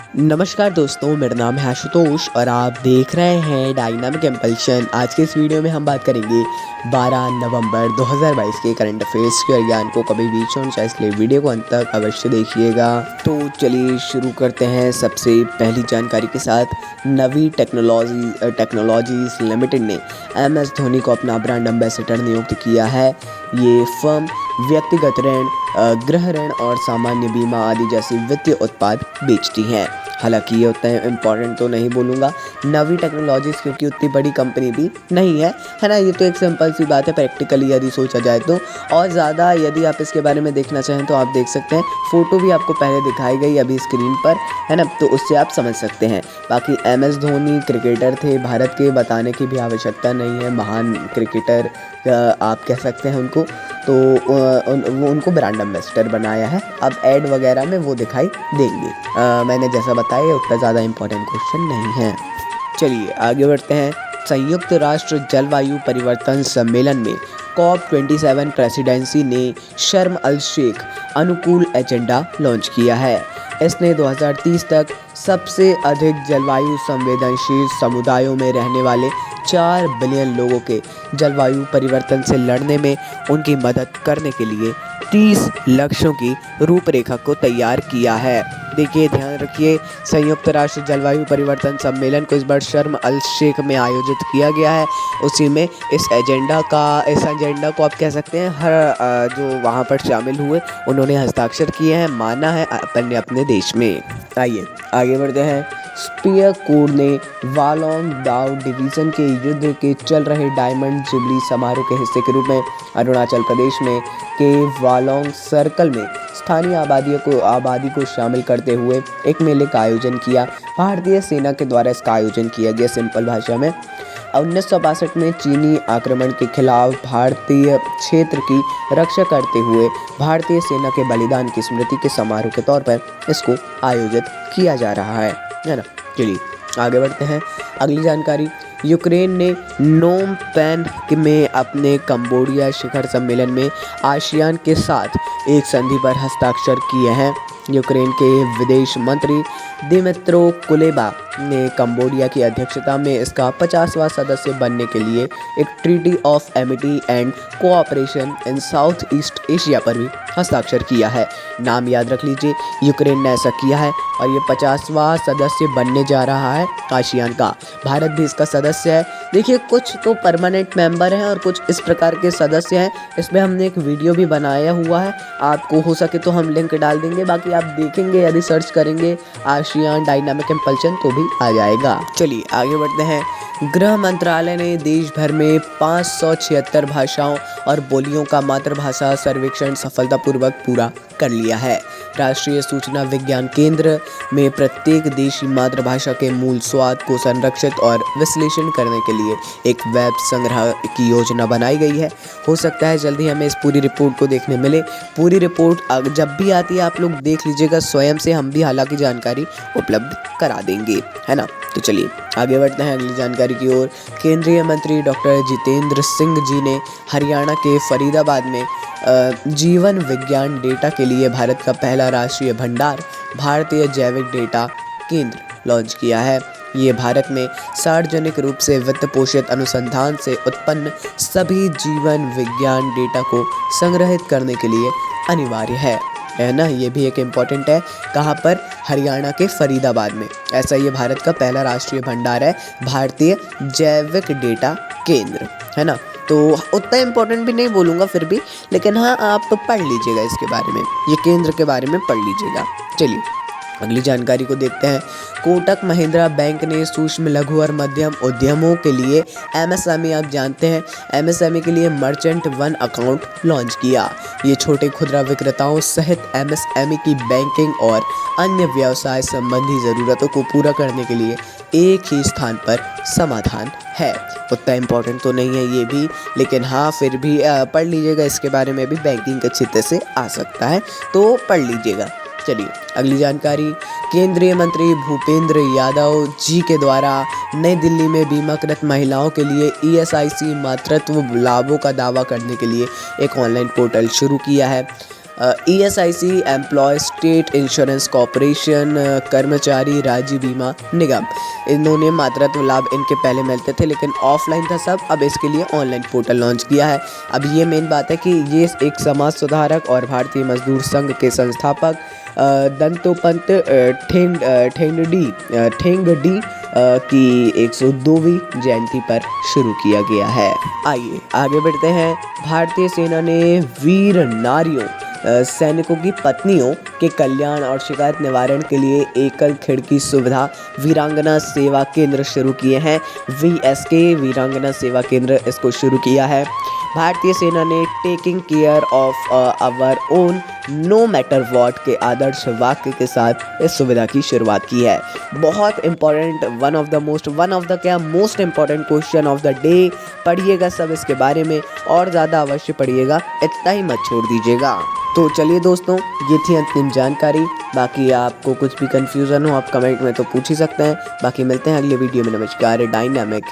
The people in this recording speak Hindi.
नमस्कार दोस्तों, मेरा नाम है आशुतोष और आप देख रहे हैं डायनामिक इम्पल्शन। आज के इस वीडियो में हम बात करेंगे 12 नवंबर 2022 के करंट अफेयर्स के ज्ञान को कभी बीच होना चाहिए, इसलिए वीडियो को अंत तक अवश्य देखिएगा। तो चलिए शुरू करते हैं सबसे पहली जानकारी के साथ। नवी टेक्नोलॉजीज लिमिटेड ने MS धोनी को अपना ब्रांड एम्बेसडर नियुक्त किया है। ये फर्म व्यक्तिगत ऋण, गृह ऋण और सामान्य बीमा आदि जैसे वित्तीय उत्पाद बेचती हैं। हालांकि ये उतना इम्पोर्टेंट तो नहीं बोलूँगा नवी टेक्नोलॉजीज़, क्योंकि उतनी बड़ी कंपनी भी नहीं है ना। ये तो एक सिंपल सी बात है प्रैक्टिकली यदि सोचा जाए तो। और ज़्यादा यदि आप इसके बारे में देखना चाहें तो आप देख सकते हैं, फ़ोटो भी आपको पहले दिखाई गई अभी स्क्रीन पर, है ना, तो उससे आप समझ सकते हैं। बाकी MS धोनी क्रिकेटर थे भारत के, बताने की भी आवश्यकता नहीं है, महान क्रिकेटर आप कह सकते हैं उनको। तो वो उनको ब्रांड एम्बेसडर बनाया है। अब ऐड वगैरह में वो दिखाई देंगे। मैंने जैसा बताया उतना ज़्यादा इम्पोर्टेंट क्वेश्चन नहीं है। चलिए आगे बढ़ते हैं। संयुक्त राष्ट्र जलवायु परिवर्तन सम्मेलन में COP27 प्रेसिडेंसी ने शर्म अल शेख अनुकूल एजेंडा लॉन्च किया है। इसने 2030 तक सबसे अधिक जलवायु संवेदनशील समुदायों में रहने वाले 4 बिलियन लोगों के जलवायु परिवर्तन से लड़ने में उनकी मदद करने के लिए 30 लक्ष्यों की रूपरेखा को तैयार किया है। देखिए, ध्यान रखिए, संयुक्त राष्ट्र जलवायु परिवर्तन सम्मेलन को इस बार शर्म अल शेख में आयोजित किया गया है। उसी में इस एजेंडा को आप कह सकते हैं हर जो वहाँ पर शामिल हुए उन्होंने हस्ताक्षर किए हैं, माना है अपने देश में। आइए आगे बढ़ते हैं। स्पीयर कोड ने वालोंग दाओ डिवीज़न के युद्ध के चल रहे डायमंड जुबली समारोह के हिस्से के रूप में अरुणाचल प्रदेश में के वालोंग सर्कल में स्थानीय आबादी को शामिल करते हुए एक मेले का आयोजन किया। भारतीय सेना के द्वारा इसका आयोजन किया गया। सिंपल भाषा में 1962 में चीनी आक्रमण के खिलाफ भारतीय क्षेत्र की रक्षा करते हुए भारतीय सेना के बलिदान की स्मृति के समारोह के तौर पर इसको आयोजित किया जा रहा है ना। चलिए आगे बढ़ते हैं। अगली जानकारी, यूक्रेन ने नोम पेन में अपने कंबोडिया शिखर सम्मेलन में आसियान के साथ एक संधि पर हस्ताक्षर किए हैं। यूक्रेन के विदेश मंत्री दिमित्रो कुलेबा ने कंबोडिया की अध्यक्षता में इसका 50वां सदस्य बनने के लिए एक treaty of Amity and cooperation in south east Asia पर भी हस्ताक्षर किया है। नाम याद रख लीजिए, यूक्रेन ने ऐसा किया है और ये 50वां सदस्य बनने जा रहा है आसियान का। भारत भी इसका सदस्य है। देखिए, कुछ तो परमानेंट मेंबर हैं और कुछ इस प्रकार के सदस्य हैं। इसमें हमने एक वीडियो भी बनाया हुआ है, आपको हो सके तो हम लिंक डाल देंगे। बाकी आप देखेंगे, यदि सर्च करेंगे आसियान डायनामिक इम्पल्शन तो भी आ जाएगा। चलिए आगे बढ़ते हैं। गृह मंत्रालय ने देश भर में 576 भाषाओं और बोलियों का मातृभाषा सर्वेक्षण सफलतापूर्वक पूरा कर लिया है। राष्ट्रीय सूचना विज्ञान केंद्र में प्रत्येक देशी मातृभाषा के मूल स्वाद को संरक्षित और विश्लेषण करने के लिए एक वेब संग्रह की योजना बनाई गई है। हो सकता है जल्दी हमें इस पूरी रिपोर्ट को देखने मिले। पूरी रिपोर्ट जब भी आती है आप लोग देख लीजिएगा स्वयं से, हम भी हालांकि जानकारी उपलब्ध करा देंगे, है ना। तो चलिए आगे बढ़ते हैं अगली जानकारी की ओर। केंद्रीय मंत्री डॉक्टर जितेंद्र सिंह जी ने हरियाणा के फरीदाबाद में जीवन विज्ञान डेटा के लिए भारत का पहला राष्ट्रीय भंडार भारतीय जैविक डेटा केंद्र लॉन्च किया है। ये भारत में सार्वजनिक रूप से वित्त पोषित अनुसंधान से उत्पन्न सभी जीवन विज्ञान डेटा को संग्रहित करने के लिए अनिवार्य है ना। ये भी एक इम्पॉर्टेंट है। कहाँ पर? हरियाणा के फरीदाबाद में। ऐसा ये भारत का पहला राष्ट्रीय भंडार है, भारतीय जैविक डेटा केंद्र, है ना। तो उतना इम्पोर्टेंट भी नहीं बोलूँगा फिर भी, लेकिन हाँ आप पढ़ लीजिएगा इसके बारे में, ये केंद्र के बारे में पढ़ लीजिएगा। चलिए अगली जानकारी को देखते हैं। कोटक महिंद्रा बैंक ने सूक्ष्म लघु और मध्यम उद्यमों के लिए MSME, आप जानते हैं MSME के लिए मर्चेंट वन अकाउंट लॉन्च किया। ये छोटे खुदरा विक्रेताओं सहित MSME की बैंकिंग और अन्य व्यवसाय संबंधी ज़रूरतों को पूरा करने के लिए एक ही स्थान पर समाधान है। उतना इम्पोर्टेंट तो नहीं है ये भी, लेकिन हाँ फिर भी पढ़ लीजिएगा इसके बारे में भी, बैंकिंग के क्षेत्र से आ सकता है तो पढ़ लीजिएगा। चलिए अगली जानकारी। केंद्रीय मंत्री भूपेंद्र यादव जी के द्वारा नई दिल्ली में बीमाकृत महिलाओं के लिए ESIC मातृत्व लाभों का दावा करने के लिए एक ऑनलाइन पोर्टल शुरू किया है। ESIC employ state insurance corporation, कर्मचारी राज्य बीमा निगम। इन्होंने मातृत्व लाभ इनके पहले मिलते थे लेकिन ऑफलाइन था सब, अब इसके लिए ऑनलाइन पोर्टल लॉन्च किया है। अब ये मेन बात है कि ये एक समाज सुधारक और भारतीय मजदूर संघ के संस्थापक दंतोपंत ठेंगडी की 102वीं जयंती पर शुरू किया गया है। आइए आगे बढ़ते हैं। भारतीय सेना ने वीर नारियों सैनिकों की पत्नियों के कल्याण और शिकायत निवारण के लिए एकल खिड़की सुविधा वीरांगना सेवा केंद्र शुरू किए हैं। VSK वीरांगना सेवा केंद्र इसको शुरू किया है। भारतीय सेना ने taking care of our own no matter what के आदर्श वाक्य के साथ इस सुविधा की शुरुआत की है। बहुत important, one of the most important question of the day. पढ़िएगा सब इसके बारे में और ज़्यादा अवश्य पढ़िएगा, इतना ही मत छोड़ दीजिएगा। तो चलिए दोस्तों, ये थी अंतिम जानकारी। बाकी आपको कुछ भी कन्फ्यूज़न हो आप कमेंट में तो पूछ ही सकते हैं। बाकी मिलते हैं अगले वीडियो में। नमस्कार। डायनामिक